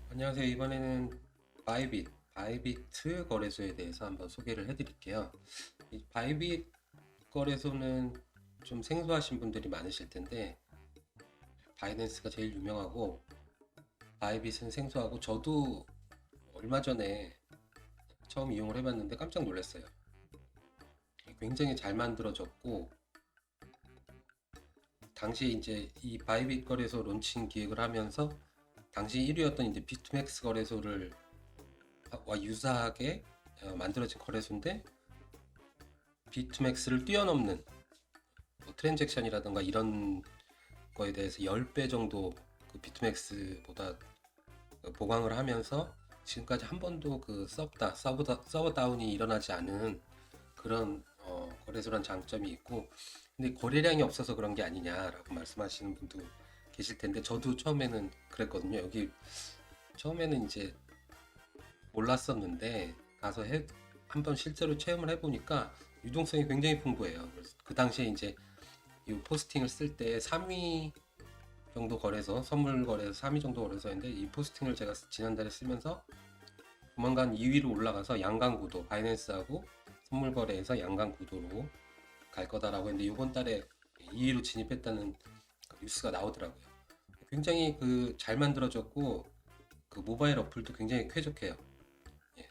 안녕하세요. 이번에는 바이비트 거래소에 대해서 한번 소개를 해드릴게요. 이 바이빗 거래소는 좀 생소하신 분들이 많으실 텐데, 바이낸스가 제일 유명하고 바이빗은 생소하고, 저도 얼마 전에 처음 이용을 해봤는데 깜짝 놀랐어요. 굉장히 잘 만들어졌고, 당시에 이제 이 바이빗 거래소 론칭 기획을 하면서 당시 1위였던 이제 비트맥스 거래소를 유사하게 만들어진 거래소인데, 비트맥스를 뛰어넘는 뭐 트랜잭션이라든가 이런 거에 대해서 10배 정도 그 비트맥스보다 보강을 하면서 지금까지 한 번도 그 서버 다운이 일어나지 않은 그런 거래소란 장점이 있고, 근데 거래량이 없어서 그런 게 아니냐라고 말씀하시는 분도 계실 텐데, 저도 처음에는 그랬거든요. 여기 처음에는 이제 몰랐었는데 가서 한번 실제로 체험을 해보니까 유동성이 굉장히 풍부해요. 그래서 그 당시에 이제 이 포스팅을 쓸 때 3위 정도 거래소, 선물 거래소 3위 정도 거래소인데, 이 포스팅을 제가 지난달에 쓰면서 조만간 2위로 올라가서 양강 구도, 바이낸스하고 선물 거래에서 양강 구도로 갈 거다라고 했는데, 이번 달에 2위로 진입했다는 그 뉴스가 나오더라고요. 굉장히 그 잘 만들어졌고, 그 모바일 어플도 굉장히 쾌적해요. 예,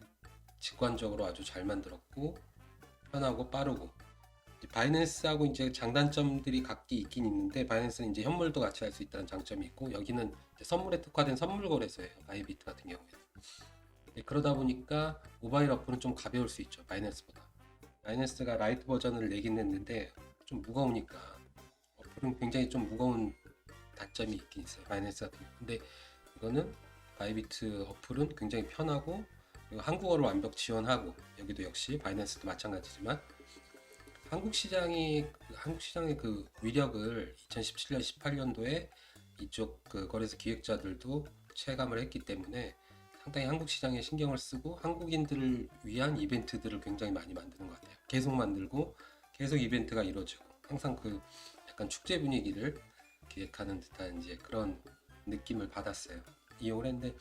직관적으로 아주 잘 만들었고 편하고 빠르고, 바이낸스하고 이제 장단점들이 각기 있긴 있는데, 바이낸스는 이제 현물도 같이 할 수 있다는 장점이 있고, 여기는 이제 선물에 특화된 선물 거래소예요. 바이비트 같은 경우에는. 그러다 보니까 모바일 어플은 좀 가벼울 수 있죠. 바이낸스보다. 바이낸스가 라이트 버전을 내긴 했는데 좀 무거우니까 어플은 굉장히 좀 무거운 단점이 있긴 있어요. 바이낸스 같은 경우. 근데 이거는 바이비트 어플은 굉장히 편하고, 그리고 한국어로 완벽 지원하고, 여기도 역시 바이낸스도 마찬가지지만 한국 시장의 그 위력을 2017년, 18년도에 이쪽 그 거래소 기획자들도 체감을 했기 때문에 상당히 한국 시장에 신경을 쓰고 한국인들을 위한 이벤트들을 굉장히 많이 만드는 것 같아요. 계속 만들고 계속 이벤트가 이루어지고, 항상 그 약간 축제 분위기를 기획하는 듯한 이제 그런 느낌을 받았어요. 이용을 했는데,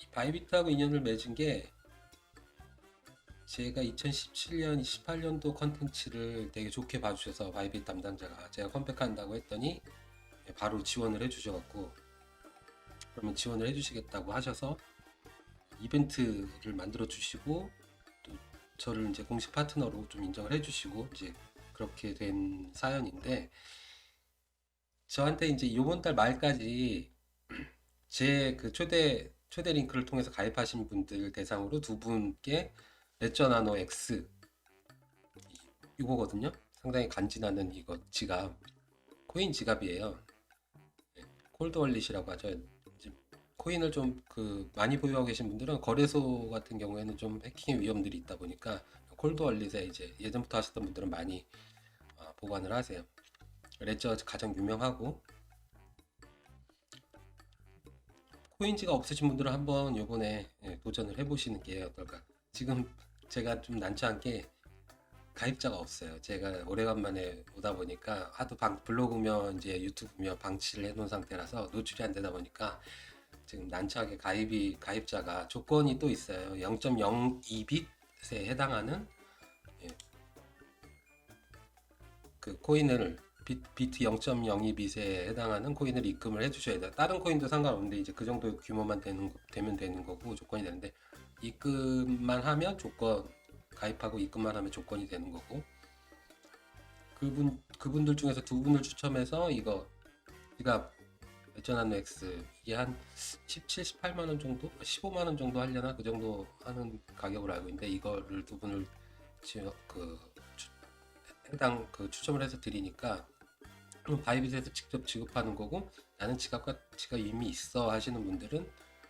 이 바이비트하고 인연을 맺은 게, 제가 2017년, 18년도 컨텐츠를 되게 좋게 봐주셔서 바이빗 담당자가 제가 컴백한다고 했더니 바로 지원을 해주셔갖고, 그러면 지원을 해주시겠다고 하셔서 이벤트를 만들어 주시고, 또 저를 이제 공식 파트너로 좀 인정을 해주시고, 이제 그렇게 된 사연인데, 저한테 이제 이번 달 말까지 제 그 초대 링크를 통해서 가입하신 분들 대상으로 두 분께 레저 나노 X, 이거거든요. 상당히 간지나는 이거 지갑, 코인 지갑이에요. 콜드 월릿이라고 하죠. 이제 코인을 좀 그 많이 보유하고 계신 분들은, 거래소 같은 경우에는 좀 해킹의 위험들이 있다 보니까 콜드 월릿에 이제 예전부터 하셨던 분들은 많이 보관을 하세요. 레저 가장 유명하고, 코인지가 없으신 분들은 한번 요번에 도전을 해보시는 게 어떨까. 지금 제가 좀 난처한 게 가입자가 없어요. 제가 오래간만에 오다 보니까 하도 블로그며 이제 유튜브며 방치를 해놓은 상태라서 노출이 안 되다 보니까 지금 난처하게 가입자가 조건이 또 있어요. 0.02빛에 해당하는, 예, 그 코인을 비트 0.02빛에 해당하는 코인을 입금을 해주셔야 돼요. 다른 코인도 상관없는데 이제 그 정도 규모만 되면 되는 거고 조건이 되는데, 입금만 하면 가입하고 입금만 하면 조건이 되는 거고, 그분들 중에서 두 분을 추첨해서 이거 지갑 레저나노 X, 이게 한 17, 18만 원 정도, 15만 원 정도 하려나, 그 정도 하는 가격으로 알고 있는데, 이거를 두 분을 해당 추첨을 해서 드리니까 바이빗에서 직접 지급하는 거고, 나는 지갑 이미 있어 하시는 분들은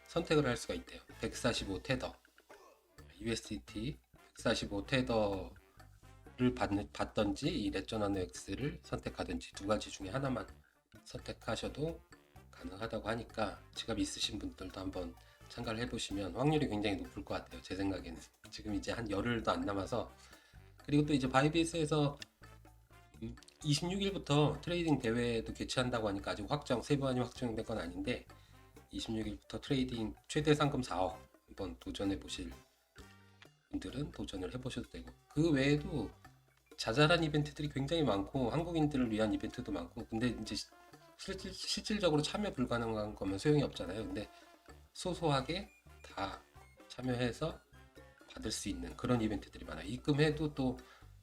선택을 할 수가 있대요. 145 테더, USDT 145 테더를 받던지 이 레저나노 X를 선택하든지 두 가지 중에 하나만 선택하셔도 가능하다고 하니까 지갑 있으신 분들도 한번 참가를 해보시면 확률이 굉장히 높을 것 같아요. 제 생각에는 지금 이제 한 열흘도 안 남아서. 그리고 또 이제 바이빗에서 26일부터 트레이딩 대회도 개최한다고 하니까 아직 세부안이 확정된 건 아닌데 26일부터 트레이딩 최대 상금 4억 한번 도전해 보실 분들은 도전을 해보셔도 되고, 그 외에도 자잘한 이벤트들이 굉장히 많고 한국인들을 위한 이벤트도 많고, 근데 이제 실질적으로 참여 불가능한 거면 소용이 없잖아요. 근데 소소하게 다 참여해서 받을 수 있는 그런 이벤트들이 많아요. 입금해도 또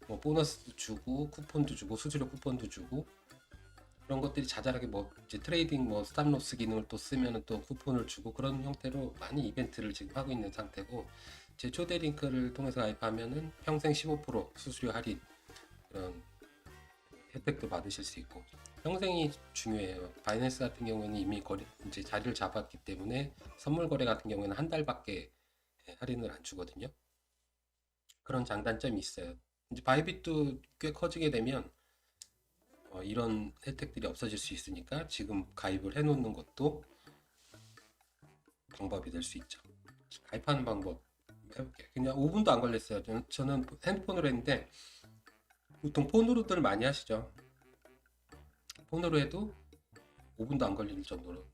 뭐 보너스도 주고 쿠폰도 주고 수수료 쿠폰도 주고 그런 것들이 자잘하게 뭐 이제 트레이딩 뭐 스탑로스 기능을 또 쓰면은 또 쿠폰을 주고 그런 형태로 많이 이벤트를 지금 하고 있는 상태고, 제 초대 링크를 통해서 가입하면은 평생 15% 수수료 할인 그런 혜택도 받으실 수 있고, 평생이 중요해요. 바이낸스 같은 경우는 이미 이제 자리를 잡았기 때문에 선물 거래 같은 경우에는 한 달밖에 할인을 안 주거든요. 그런 장단점이 있어요. 이제 바이빗도 꽤 커지게 되면 이런 혜택들이 없어질 수 있으니까 지금 가입을 해놓는 것도 방법이 될 수 있죠. 가입하는 방법 해볼게요. 그냥 5분도 안 걸렸어요. 저는 핸드폰으로 했는데 보통 폰으로들 많이 하시죠. 폰으로 해도 5분도 안 걸릴 정도로.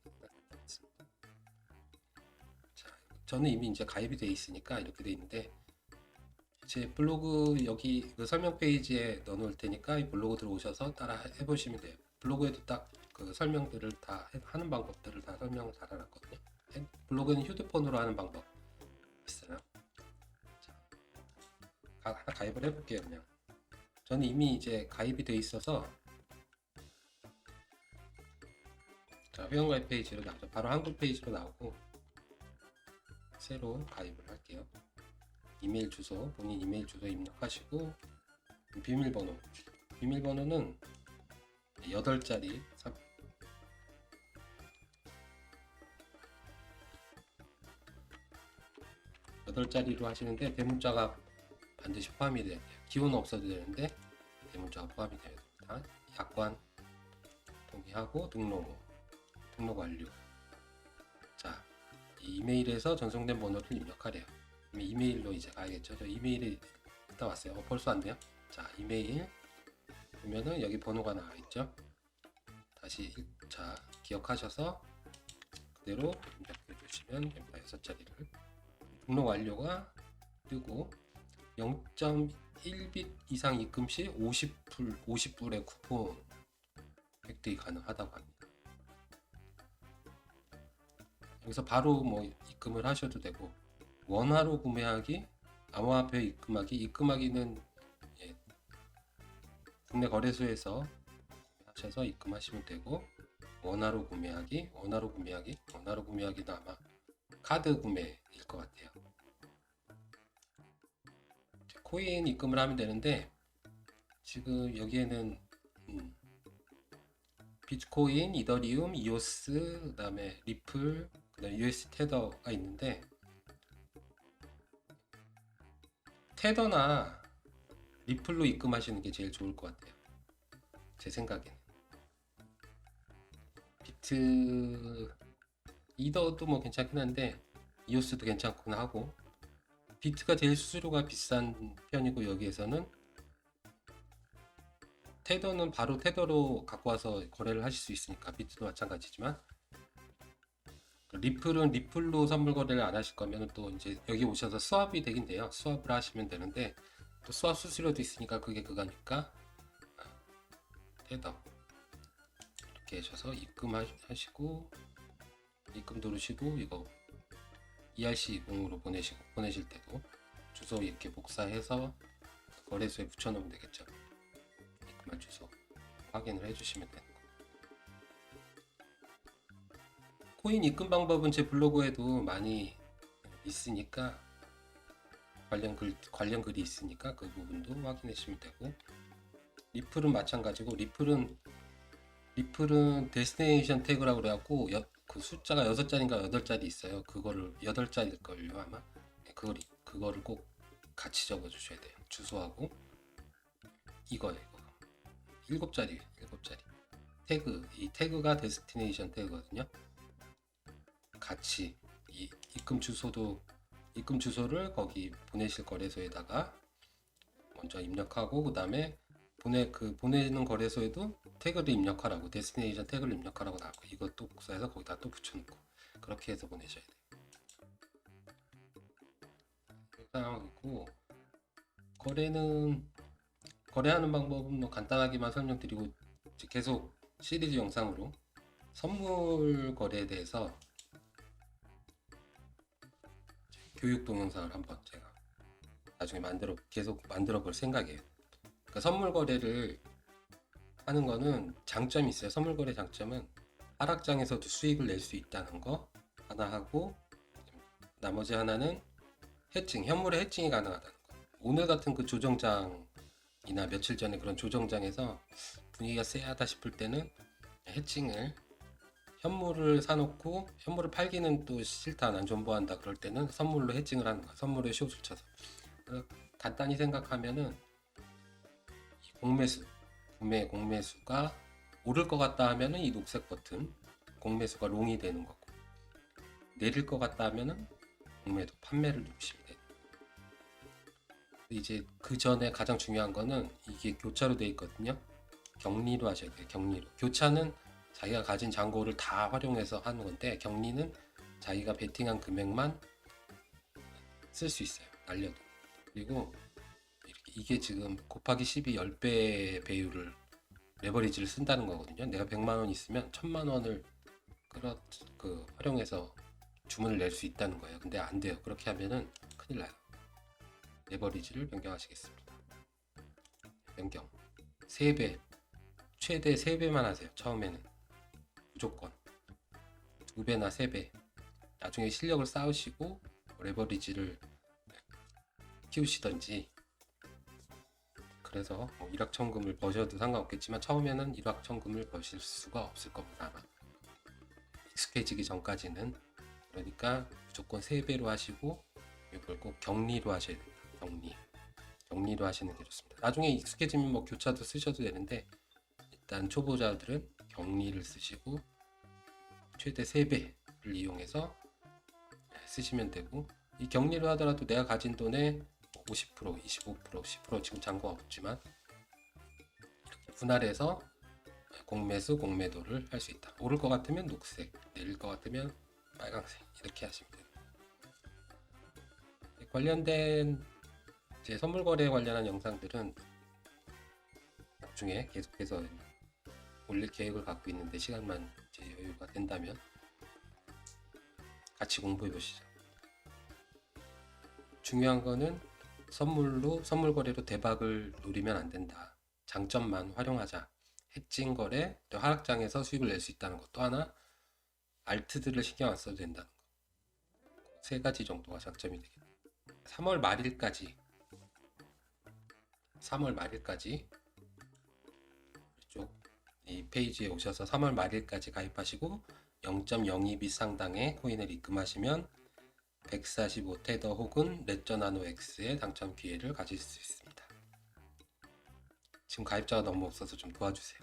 자, 저는 이미 이제 가입이 돼 있으니까 이렇게 돼 있는데, 제 블로그 여기 그 설명 페이지에 넣어놓을 테니까 이 블로그 들어오셔서 따라 해보시면 돼요. 블로그에도 딱 그 설명들을 다 하는 방법들을 다 설명을 잘 해놨거든요. 블로그는 휴대폰으로 하는 방법 있어요. 자, 하나 가입을 해볼게요. 그냥 저는 이미 이제 가입이 돼 있어서, 자, 회원가입 페이지로 나오죠. 바로 한국 페이지로 나오고 새로 가입을 할게요. 이메일 주소, 본인 이메일 주소 입력하시고 비밀번호는 8자리 8자리로 하시는데 대문자가 반드시 포함이 돼야 돼요. 기호는 없어도 되는데 대문자가 포함이 돼야 됩니다. 약관 동의하고 등록 완료. 자, 이 이메일에서 전송된 번호를 입력하래요. 이메일로 이제 가야겠죠. 저 이메일이 일단 왔어요. 벌써 왔네요. 자, 이메일 보면은 여기 번호가 나와 있죠. 다시 자, 기억하셔서 그대로 입력해 주시면 됩니다. 6자리를. 등록 완료가 뜨고 0.1빗 이상 입금 시 50불의 쿠폰 획득이 가능하다고 합니다. 여기서 바로 뭐 입금을 하셔도 되고, 원화로 구매하기, 암호화폐 입금하기는 예, 국내 거래소에서 하셔서 입금하시면 되고, 원화로 구매하기는 아마 카드 구매일 것 같아요. 코인 입금을 하면 되는데 지금 여기에는 비트코인, 이더리움, 이오스, 그다음에 리플, 그다음에 US 테더가 있는데, 테더나 리플로 입금하시는 게 제일 좋을 것 같아요. 제 생각에는. 이더도 뭐 괜찮긴 한데 이오스도 괜찮구나 하고, 비트가 제일 수수료가 비싼 편이고, 여기에서는 테더는 바로 테더로 갖고 와서 거래를 하실 수 있으니까 비트도 마찬가지지만, 리플은 리플로 선물 거래를 안 하실 거면 또 이제 여기 오셔서 스왑이 되긴 돼요. 스왑을 하시면 되는데 또 스왑 수수료도 있으니까 그게 그거니까 테더 이렇게 하셔서 입금하시고 입금 누르시고, 이거 ERC20으로 보내실 때도 주소 이렇게 복사해서 거래소에 붙여놓으면 되겠죠. 입금할 주소 확인을 해주시면 되는 거. 코인 입금 방법은 제 블로그에도 많이 있으니까, 관련 글이 있으니까 그 부분도 확인해 주시면 되고, 리플은 마찬가지고, 리플은 데스티네이션 태그라고 그래갖고 그 숫자가 6자리인가 8자리 있어요. 그거를 8자리일걸요 아마. 그거를 꼭 같이 적어 주셔야 돼요. 주소하고 이거예요. 7자리 태그, 이 태그가 데스티네이션 태그거든요. 같이 이 입금 주소를 거기 보내실 거래소에다가 먼저 입력하고, 그 다음에 보내는 거래소에도 태그를 입력하라고, 데스티네이션 태그를 입력하라고 나왔고, 이것도 복사해서 거기다 또 붙여놓고, 그렇게 해서 보내셔야 돼요. 그 상황이고, 거래하는 방법은 뭐 간단하게만 설명드리고, 이제 계속 시리즈 영상으로 선물 거래에 대해서 교육 동영상을 한번 제가 나중에 계속 만들어 볼 생각이에요. 그러니까 선물 거래를 하는 거는 장점이 있어요. 선물 거래 장점은 하락장에서도 수익을 낼 수 있다는 거 하나 하고, 나머지 하나는 현물의 해칭이 가능하다는 거. 오늘 같은 그 조정장이나 며칠 전에 그런 조정장에서 분위기가 쎄하다 싶을 때는 현물을 사놓고 현물을 팔기는 또 싫다, 난 존버한다 그럴 때는 선물로 해칭을 하는 거야. 선물에 숏을 쳐서. 간단히 생각하면은 구매 공매수가 오를 것 같다 하면은 이 녹색 버튼 공매수가 롱이 되는 거고, 내릴 것 같다 하면은 공매도 판매를 누르시면 돼요. 이제 그 전에 가장 중요한 거는 이게 교차로 되어 있거든요. 격리로 하셔야 돼요. 격리로. 교차는 자기가 가진 잔고를 다 활용해서 하는 건데, 격리는 자기가 베팅한 금액만 쓸 수 있어요. 날려도. 그리고 이게 지금 곱하기 12 10배 배율을 레버리지를 쓴다는 거거든요. 내가 100만 원 있으면 1000만 원을 활용해서 주문을 낼 수 있다는 거예요. 근데 안 돼요. 그렇게 하면은 큰일 나요. 레버리지를 변경하시겠습니다. 변경 3배, 최대 3배만 하세요. 처음에는 무조건 2배나 3배. 나중에 실력을 쌓으시고 레버리지를 키우시던지. 그래서 뭐 일확천금을 버셔도 상관없겠지만 처음에는 일확천금을 버실 수가 없을 겁니다. 아마 익숙해지기 전까지는. 그러니까 무조건 3배로 하시고, 이걸 꼭 격리로 하셔야 됩니다. 격리로 하시는 게 좋습니다. 나중에 익숙해지면 뭐 교차도 쓰셔도 되는데, 일단 초보자들은 격리를 쓰시고 최대 3배를 이용해서 쓰시면 되고, 이 격리를 하더라도 내가 가진 돈의 50%, 25%, 10% 지금 잔고가 없지만 이렇게 분할해서 공매수, 공매도를 할 수 있다. 오를 것 같으면 녹색, 내릴 것 같으면 빨강색, 이렇게 하시면 돼요. 관련된 이제 선물 거래에 관련한 영상들은 나중에 계속해서 올릴 계획을 갖고 있는데, 시간만 이제 여유가 된다면 같이 공부해 보시죠. 중요한 거는 선물 거래로 대박을 노리면 안 된다. 장점만 활용하자. 해칭 거래, 또 하락장에서 수익을 낼 수 있다는 것. 또 하나, 알트들을 신경 안 써도 된다는 것. 3가지 정도가 장점이 되겠다. 3월 말일까지 이쪽 이 페이지에 오셔서 3월 말일까지 가입하시고 0.02빛 상당의 코인을 입금하시면 145 테더 혹은 레저 나노 X의 당첨 기회를 가질 수 있습니다. 지금 가입자가 너무 없어서 좀 도와주세요.